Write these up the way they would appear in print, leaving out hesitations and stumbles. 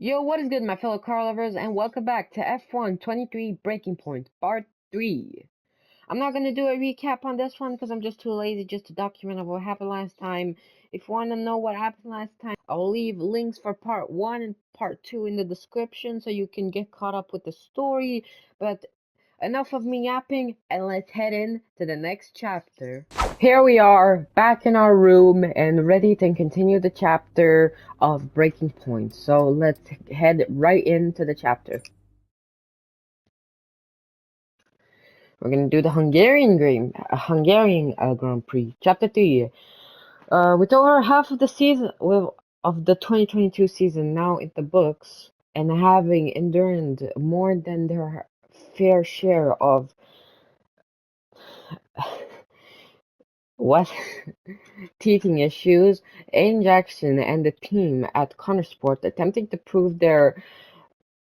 Yo, what is good, my fellow car lovers, and welcome back to F1 23 Breaking Point, Part 3. I'm not gonna do a recap on this one because I'm just too lazy just to document what happened last time. If you wanna know what happened last time, I'll leave links for Part 1 and Part 2 in the description so you can get caught up with the story. But enough of me yapping, and let's head in to the next chapter. Here we are, back in our room, and ready to continue the chapter of Breaking Point. So let's head right into the chapter. We're gonna do the Hungarian Grand Prix, Chapter 3. With over half of the season of the 2022 season now in the books, and having endured more than their fair share of teething issues, Aiden Jackson and the team at Connorsport attempting to prove their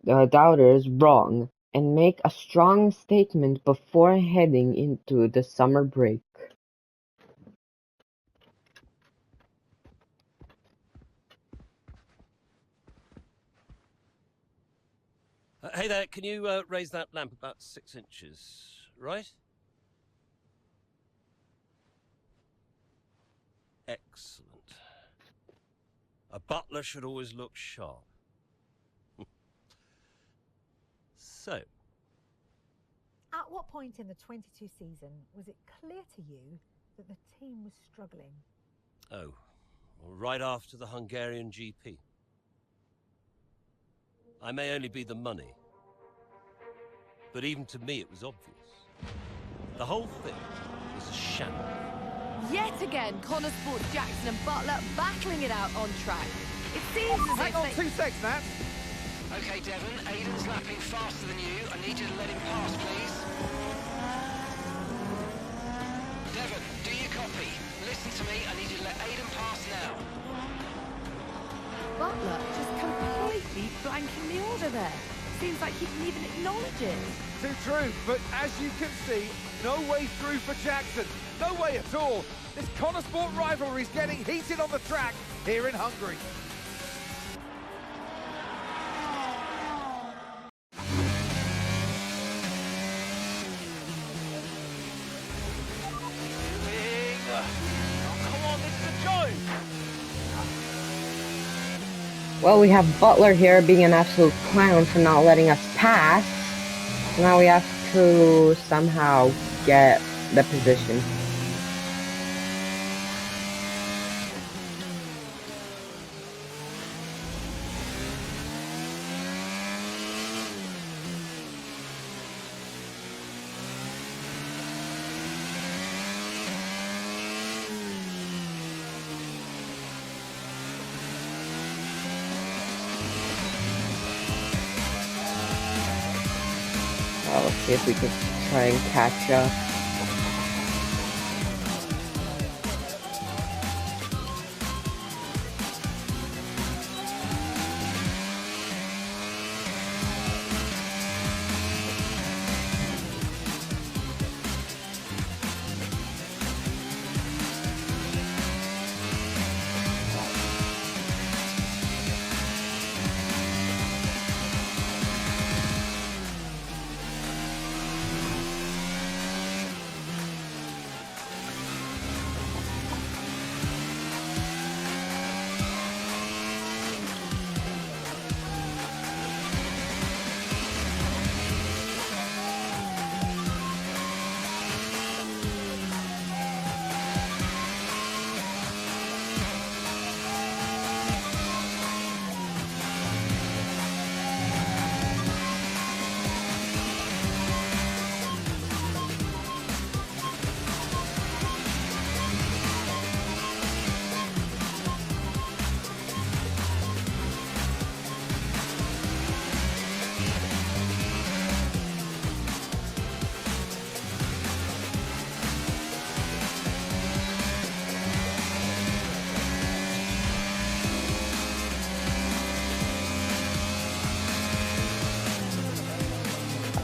doubters wrong and make a strong statement before heading into the summer break. Hey there, can you raise that lamp about 6 inches, right? Excellent. A butler should always look sharp. So. At what point in the 22 season was it clear to you that the team was struggling? Oh, well, right after the Hungarian GP. I may only be the money, but even to me it was obvious. The whole thing was a shambles. Yet again, Connorsport, Jackson and Butler battling it out on track. It seems as Hang if on they... 2 seconds, Matt. Okay, Devon, Aiden's lapping faster than you. I need you to let him pass, please. Devon, do you copy? Listen to me, I need you to let Aiden pass now. Butler just completely blanking the order there. Seems like he didn't even acknowledge it. Too true, but as you can see, no way through for Jackson. No way at all. This Connorsport rivalry is getting heated on the track here in Hungary. Come on, this is a joke. Well, we have Butler here being an absolute clown for not letting us pass. So now we have to somehow get the position. Let's see if we can try and catch up.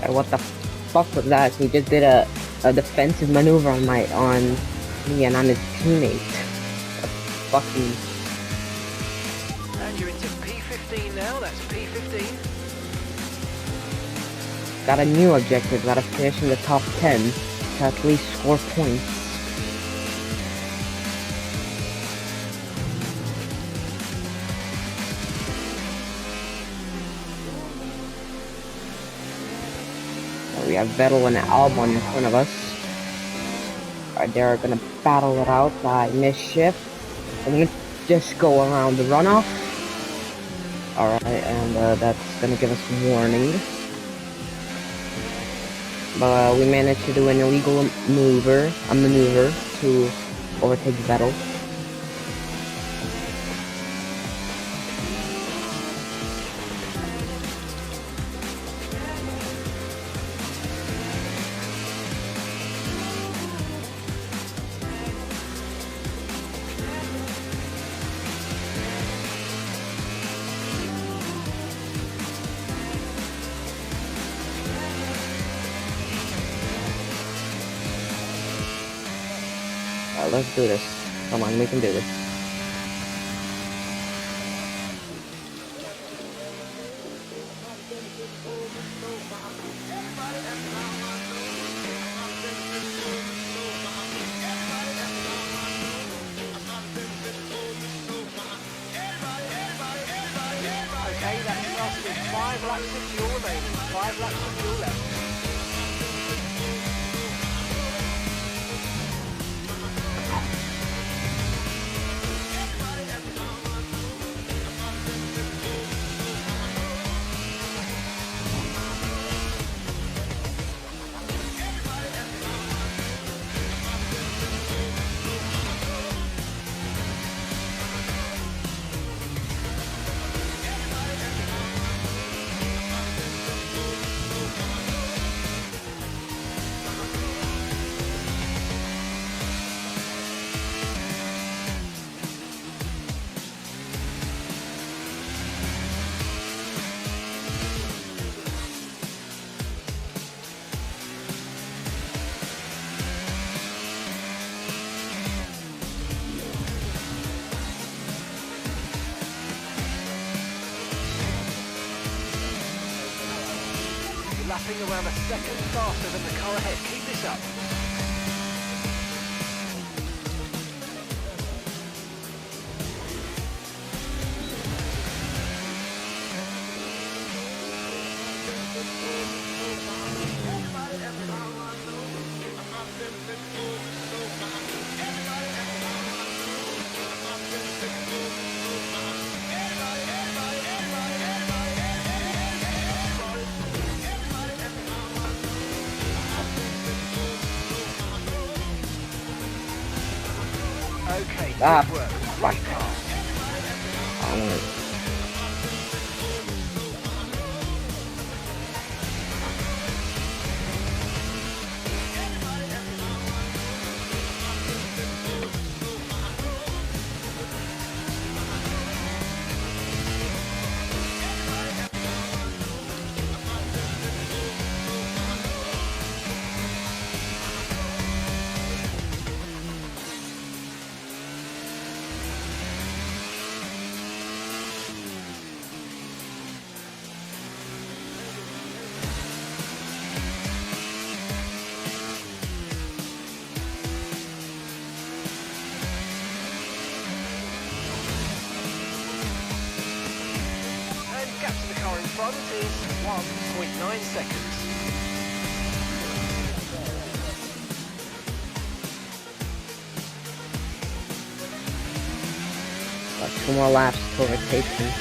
What the fuck was that? He just did a defensive maneuver on me and on his teammate. Fucking. And you're into P15 now, that That's P15. Got a new objective, gotta finish in the top 10 to at least score points. We have Vettel and Albon in front of us. They're gonna battle it out. I missed shift. I'm gonna just go around the runoff. Alright, and that's gonna give us a warning. But we managed to do an illegal maneuver to overtake Vettel. Let's do this. Come on, we can do this. Okay, that's lasted 5 laps of fuel remaining. 5 laps of fuel left. Lapping around a second faster than the car ahead. Keep this up. Okay, Ah, good work. fuck. Right car. Gap to the car in front is 1.9 seconds. Got 2 more laps to overtake him.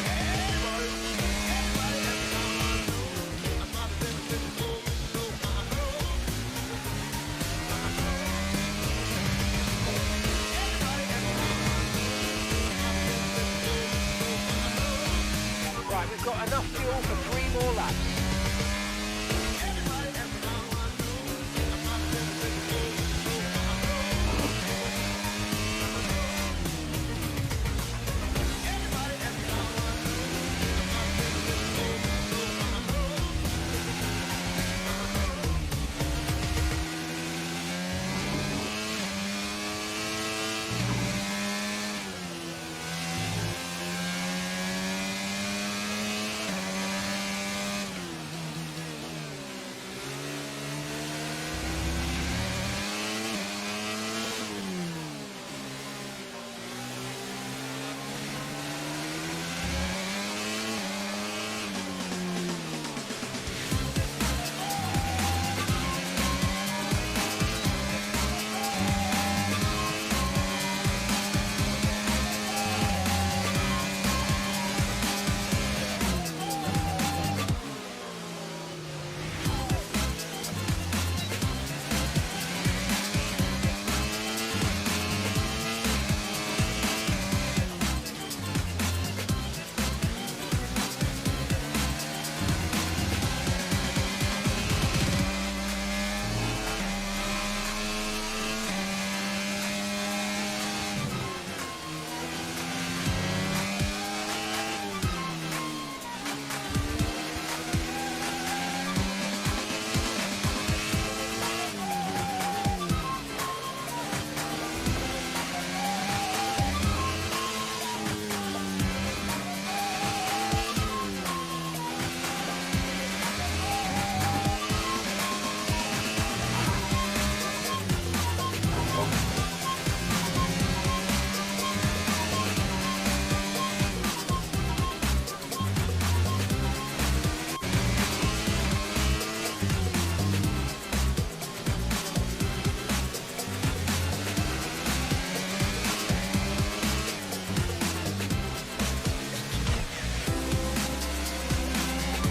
Right, we've got enough fuel for 3 more laps.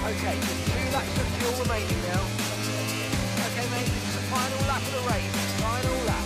Okay, just 2 laps of fuel remaining now. Okay, mate, this is the final lap of the race. Final lap.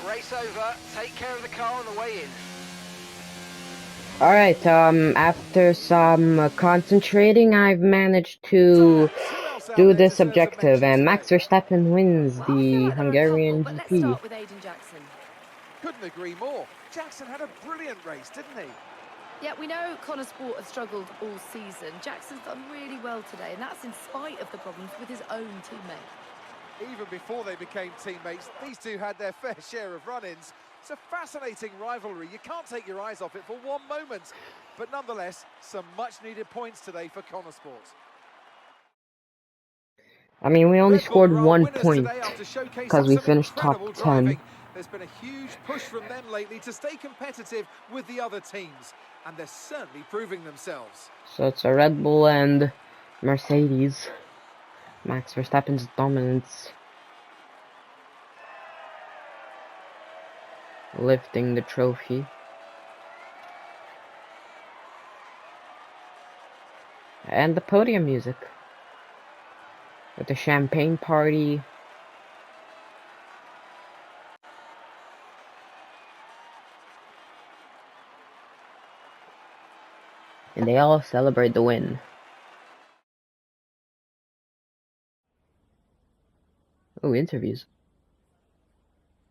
Race over. Take care of the car on the way in. Alright, after some concentrating, I've managed to do this objective, and Max Verstappen wins Well, I feel the like there are a couple, Hungarian but let's GP. start with Aiden Jackson. Couldn't agree more. Jackson had a brilliant race, didn't he? Yeah, we know Connor Sport has struggled all season. Jackson's done really well today, and that's in spite of the problems with his own teammate. Even before they became teammates, these two had their fair share of run-ins. It's a fascinating rivalry. You can't take your eyes off it for one moment. But nonetheless, some much-needed points today for Connor Sport. I mean, we only Red Bull scored are 1 winners point today after showcasing because we some finished top incredible 10. driving. There's been a huge push from them lately to stay competitive with the other teams, and they're certainly proving themselves. So it's a Red Bull and Mercedes. Max Verstappen's dominance lifting the trophy. And the podium music with the champagne party. And they all celebrate the win. Oh, interviews.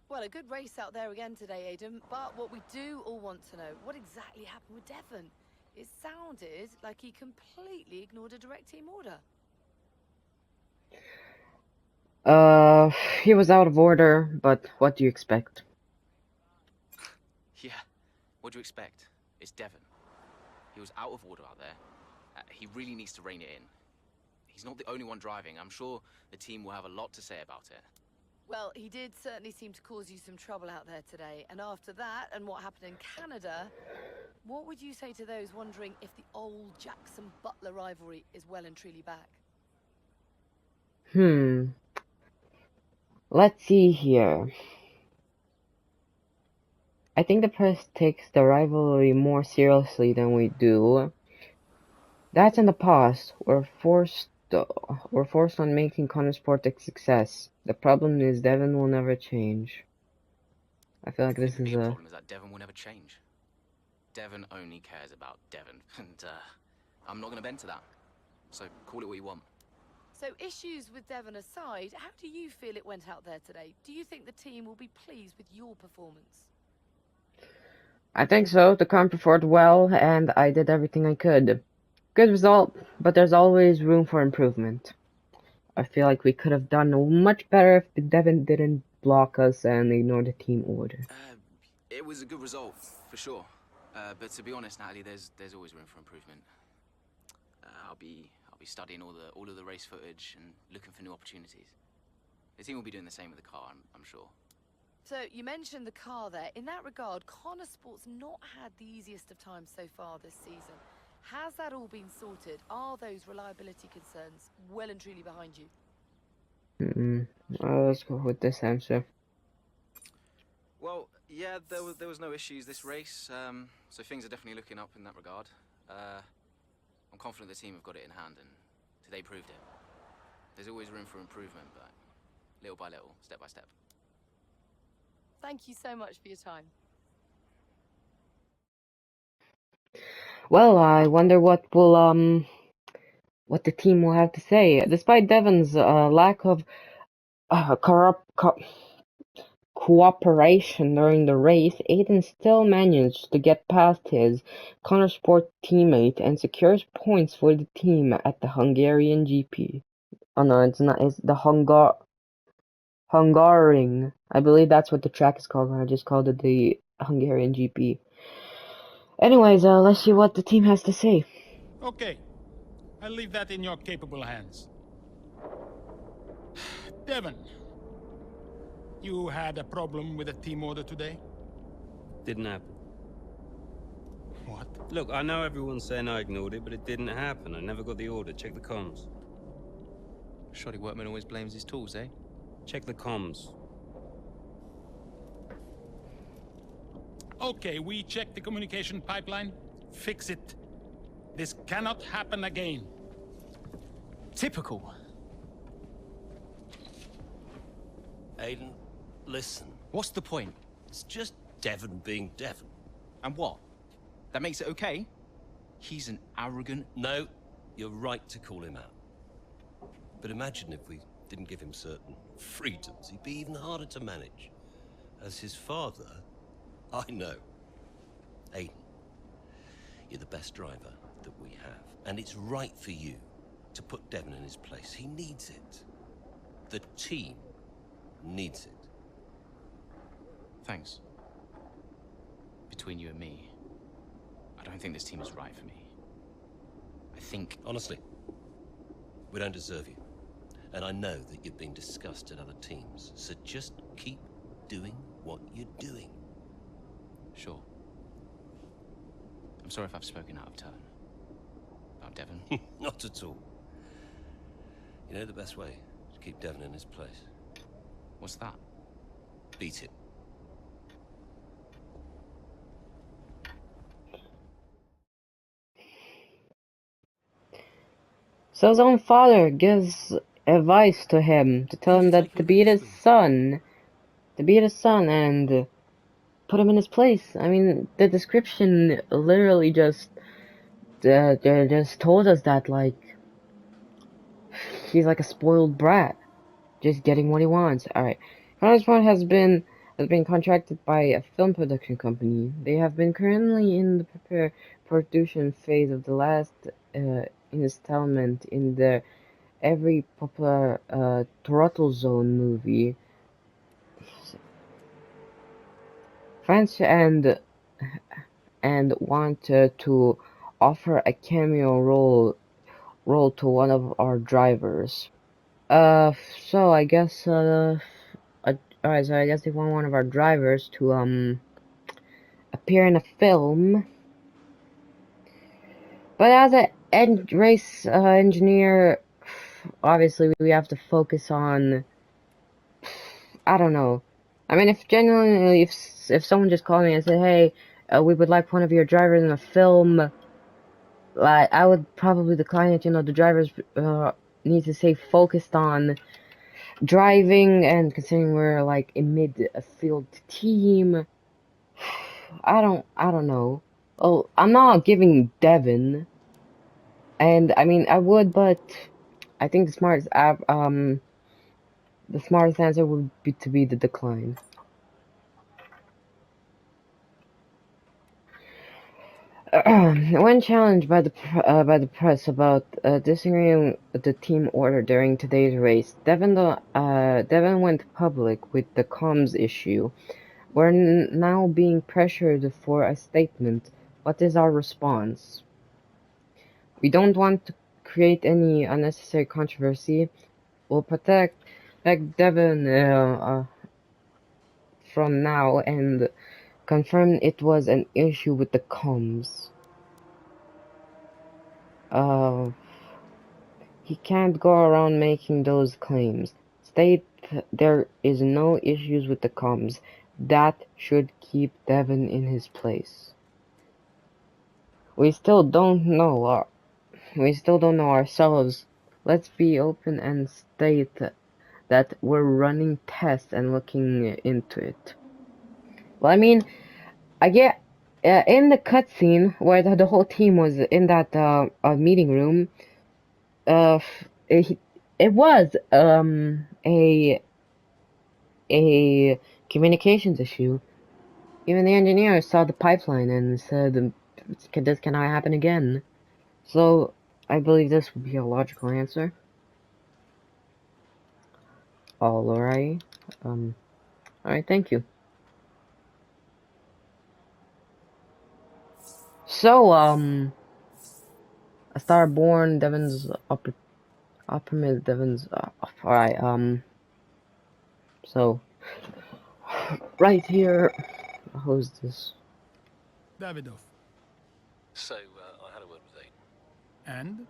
Well, a good race out there again today, Aidan, but what we do all want to know, what exactly happened with Devon? It sounded like he completely ignored a direct team order. He was out of order, but what do you expect? Yeah, what do you expect? It's Devon. He was out of order out there. He really needs to rein it in. He's not the only one driving. I'm sure the team will have a lot to say about it. Well, he did certainly seem to cause you some trouble out there today. And after that, and what happened in Canada, what would you say to those wondering if the old Jackson-Butler rivalry is well and truly back? Let's see here. I think the press takes the rivalry more seriously than we do. That's in the past. We're forced on making Connor Sport a success. The problem is Devon will never change. I feel like this The is big a... problem is that Devon will never change. Devon only cares about Devon, and I'm not going to bend to that. So call it what you want. So issues with Devon aside, how do you feel it went out there today? Do you think the team will be pleased with your performance? I think so. The car performed well, and I did everything I could. Good result, but there's always room for improvement. I feel like we could have done much better if Devon didn't block us and ignore the team order. It was a good result, for sure. But to be honest, Natalie, there's always room for improvement. I'll be studying all of the race footage and looking for new opportunities. The team will be doing the same with the car, I'm sure. So you mentioned the car there. In that regard, Connor Sport's not had the easiest of times so far this season. Has that all been sorted? Are those reliability concerns well and truly behind you? Let's go with this answer. Well, yeah, there was no issues this race, so things are definitely looking up in that regard. I'm confident the team have got it in hand, and today proved it. There's always room for improvement, but little by little, step by step. Thank you so much for your time. Well, I wonder what the team will have to say. Despite Devon's lack of cooperation during the race, Aiden still managed to get past his Connorsport teammate and secures points for the team at the Hungarian GP. Oh no, it's not. It's the Hungaring. I believe that's what the track is called. I just called it the Hungarian GP. Anyways, let's see what the team has to say. Okay, I'll leave that in your capable hands. Devon, you had a problem with a team order today? Didn't happen. What? Look, I know everyone's saying I ignored it, but it didn't happen. I never got the order. Check the comms. Shoddy workman always blames his tools, eh? Check the comms. Okay, we checked the communication pipeline. Fix it. This cannot happen again. Typical. Aiden, listen. What's the point? It's just Devon being Devon. And what? That makes it okay? He's an arrogant... No, you're right to call him out. But imagine if we didn't give him certain freedoms. He'd be even harder to manage. As his father, I know. Aiden, you're the best driver that we have. And it's right for you to put Devon in his place. He needs it. The team needs it. Thanks. Between you and me, I don't think this team is right for me. I think... Honestly, we don't deserve you. And I know that you've been discussed at other teams, so just keep doing what you're doing. Sure. I'm sorry if I've spoken out of turn. About Devon. Not at all. You know the best way to keep Devon in his place? What's that? Beat it. So his own father gives advice to him to tell him that to beat his son, and put him in his place. I mean, the description literally just told us that, like, he's like a spoiled brat, just getting what he wants. All right, Connorsport has been contracted by a film production company. They have been currently in the production phase of the last installment in the every popular Throttle Zone movie. Fans and wanted to offer a cameo role to one of our drivers. So I guess alright, so I guess they want one of our drivers to appear in a film. But as a race engineer, obviously we have to focus on, I don't know. I mean, if genuinely, if someone just called me and said, hey, we would like one of your drivers in a film, like, I would probably decline it. You know, the drivers need to stay focused on driving, and considering we're like a mid-field team, I don't know. Oh, I'm not giving Devon, and I mean I would, but I think the smartest answer would be to be the decline. When challenged by the press about disagreeing with the team order during today's race, Devon went public with the comms issue. We're now being pressured for a statement. What is our response? We don't want to create any unnecessary controversy. We'll protect Devon from now and confirm it was an issue with the comms. He can't go around making those claims. state there is no issues with the comms. That should keep Devon in his place. We still don't know ourselves. Let's be open and state that we're running tests and looking into it. Well, I mean, I get in the cutscene where the whole team was in that meeting room. It was a communications issue. Even the engineer saw the pipeline and said, "This cannot happen again." So I believe this would be a logical answer. Alright. Alright, thank you. So, a star born, Devon's upper mid, Devon's, alright, so, right here, who's this? Davidoff. So, I had a word with Aiden. And?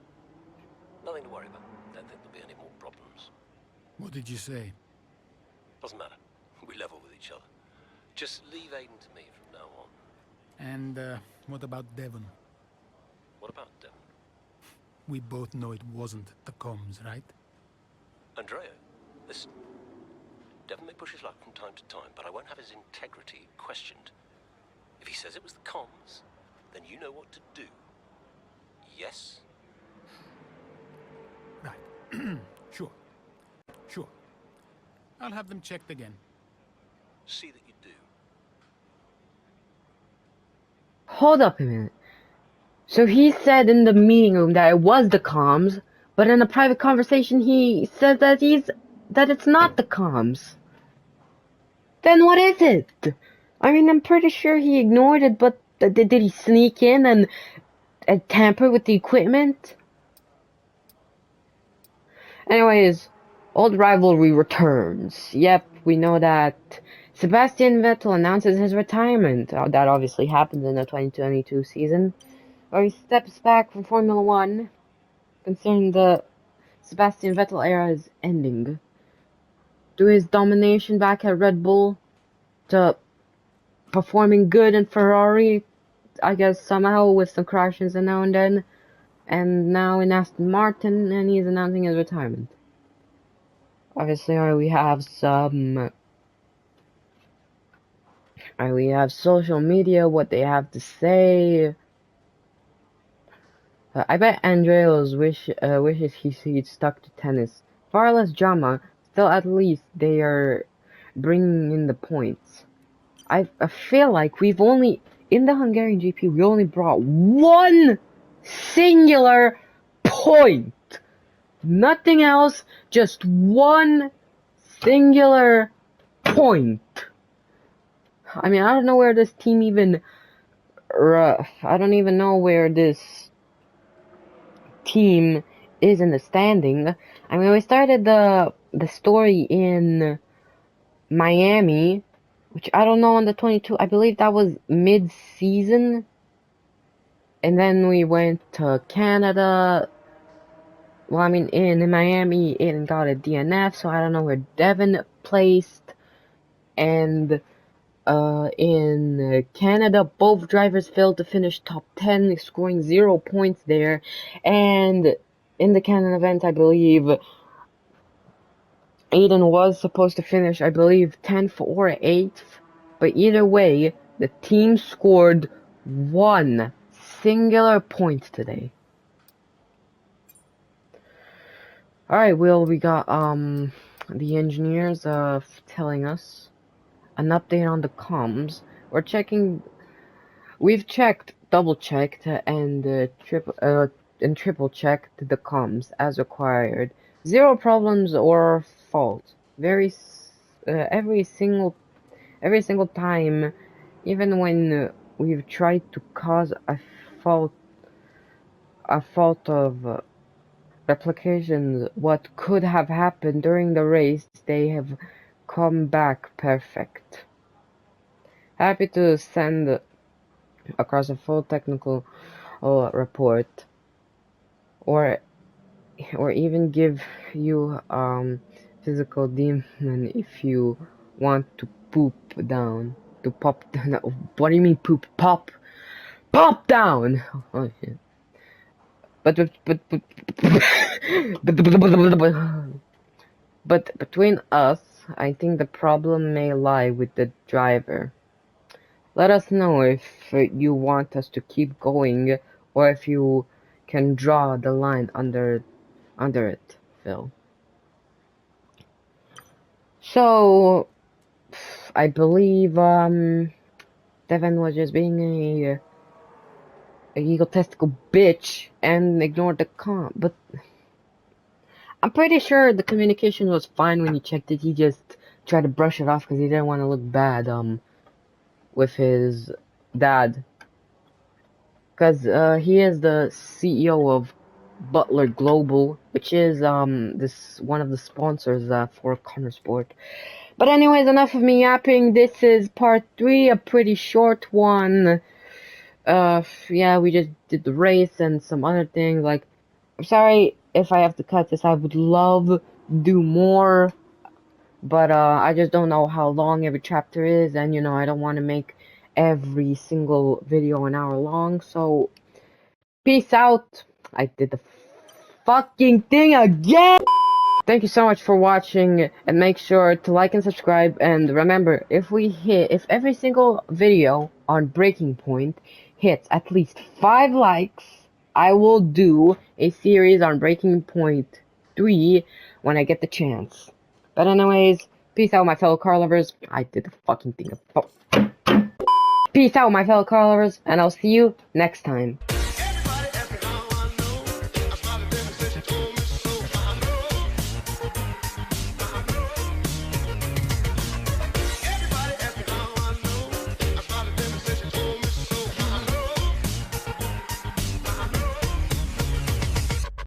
Nothing to worry about. Don't think there'll be any more problems. What did you say? Doesn't matter. We level with each other. Just leave Aiden to me from now on. And, what about Devon? What about Devon? We both know it wasn't the comms, right? Andrea, listen. Devon may push his luck from time to time, but I won't have his integrity questioned. If he says it was the comms, then you know what to do. Yes? Right. Sure. Sure. I'll have them checked again. See that you do. Hold up a minute. So he said in the meeting room that it was the comms, but in a private conversation he said that it's not the comms. Then what is it? I mean, I'm pretty sure he ignored it, but did he sneak in and tamper with the equipment? Anyways, old rivalry returns. Yep, we know that Sebastian Vettel announces his retirement. That obviously happened in the 2022 season, where he steps back from Formula 1, considering the Sebastian Vettel era is ending. Through his domination back at Red Bull, to performing good in Ferrari, I guess somehow with some crashes and now and then, and now in Aston Martin, and he's announcing his retirement. Obviously, we have social media, what they have to say. I bet Andreas wishes he'd stuck to tennis. Far less drama, still at least they are bringing in the points. I feel like we've only, in the Hungarian GP, we only brought one singular point. Nothing else, just one singular point. I mean, I don't know where this team even, I don't even know where this team is in the standing. I mean, we started the story in Miami, which I don't know on the 22. I believe that was mid-season. And then we went to Canada. Well, I mean, in Miami, Aiden got a DNF, so I don't know where Devon placed. And in Canada, both drivers failed to finish top 10, scoring 0 points there. And in the Canada event, I believe Aiden was supposed to finish, I believe, 10th or 8th. But either way, the team scored one singular point today. Alright, we got the engineers telling us an update on the comms. We've checked, double checked, and triple checked the comms as required. 0 problems or fault. Every single time, even when we've tried to cause a fault of replications, what could have happened during the race, they have come back perfect. Happy to send across a full technical report, or even give you physical demon if you want to poop down. To pop down. No, what do you mean poop? Pop down! Oh shit. But between us, I think the problem may lie with the driver. Let us know if you want us to keep going, or if you can draw the line under it, Phil. So, I believe Devin was just being a egotistical bitch and ignored the comp, but I'm pretty sure the communication was fine when he checked it. He just tried to brush it off because he didn't want to look bad with his dad, because he is the CEO of Butler Global, which is this one of the sponsors for Connor Sport. But anyways, enough of me yapping. This is part 3, a pretty short one. Yeah, we just did the race and some other things. Like, I'm sorry if I have to cut this. I would love to do more, but I just don't know how long every chapter is, and you know, I don't want to make every single video an hour long. So peace out. I did the fucking thing again. Thank you so much for watching, and make sure to like and subscribe. And remember, if every single video on Breaking Point hits at least 5 likes, I will do a series on Breaking Point 3 when I get the chance. But anyways, peace out, my fellow car lovers. I did the fucking thing. Peace out, my fellow car lovers, and I'll see you next time.